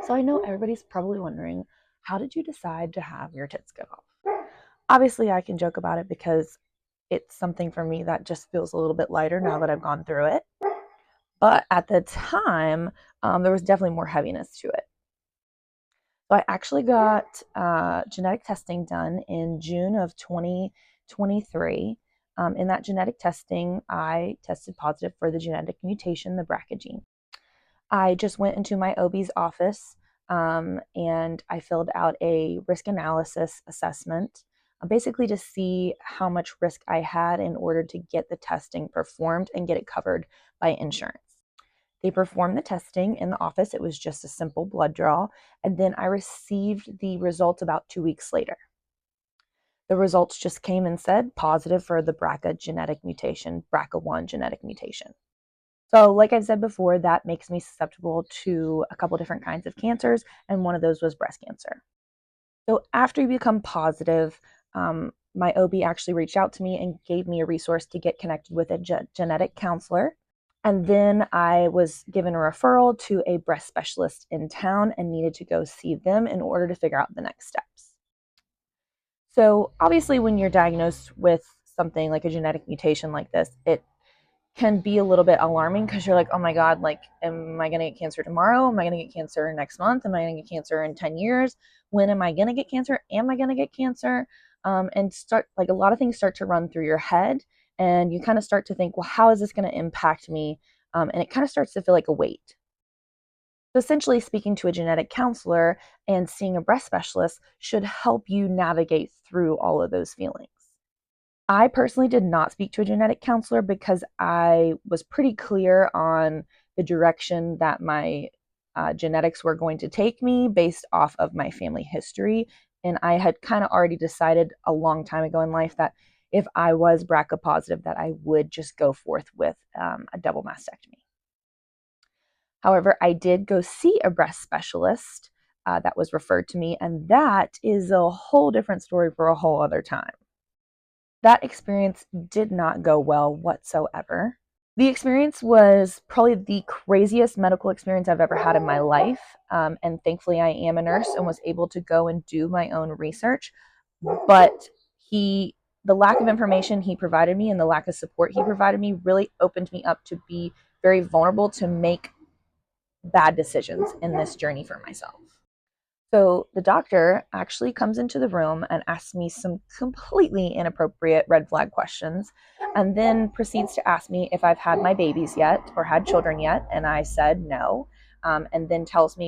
So I know everybody's probably wondering, how did you decide to have your tits cut off? Obviously, I can joke about it because it's something for me that just feels a little bit lighter now that I've gone through it. But at the time, there was definitely more heaviness to it. So I actually got genetic testing done in June of 2023. In that genetic testing, I tested positive for the genetic mutation, the BRCA gene. I just went into my OB's office and I filled out a risk analysis assessment, basically to see how much risk I had in order to get the testing performed and get it covered by insurance. They performed the testing in the office. It was just a simple blood draw, and then I received the results about 2 weeks later. The results just came and said positive for the BRCA genetic mutation, BRCA1 genetic mutation. So like I've said before, that makes me susceptible to a couple different kinds of cancers, and one of those was breast cancer. So after you become positive, my OB actually reached out to me and gave me a resource to get connected with a genetic counselor. And then I was given a referral to a breast specialist in town and needed to go see them in order to figure out the next steps. So obviously, when you're diagnosed with something like a genetic mutation like this, it can be a little bit alarming because you're like, oh my God, like, am I going to get cancer tomorrow? Am I going to get cancer next month? Am I going to get cancer in 10 years? When am I going to get cancer? Am I going to get cancer? And start, like, a lot of things start to run through your head, and you kind of start to think, well, how is this going to impact me? And it kind of starts to feel like a weight. So essentially, speaking to a genetic counselor and seeing a breast specialist should help you navigate through all of those feelings. I personally did not speak to a genetic counselor because I was pretty clear on the direction that my genetics were going to take me based off of my family history. And I had kind of already decided a long time ago in life that if I was BRCA positive, that I would just go forth with a double mastectomy. However, I did go see a breast specialist that was referred to me, and that is a whole different story for a whole other time. That experience did not go well whatsoever. The experience was probably the craziest medical experience I've ever had in my life. And thankfully, I am a nurse and was able to go and do my own research. But the lack of information he provided me and the lack of support he provided me really opened me up to be very vulnerable to make bad decisions in this journey for myself. So the doctor actually comes into the room and asks me some completely inappropriate red flag questions, and then proceeds to ask me if I've had my babies yet or had children yet. And I said no, and then tells me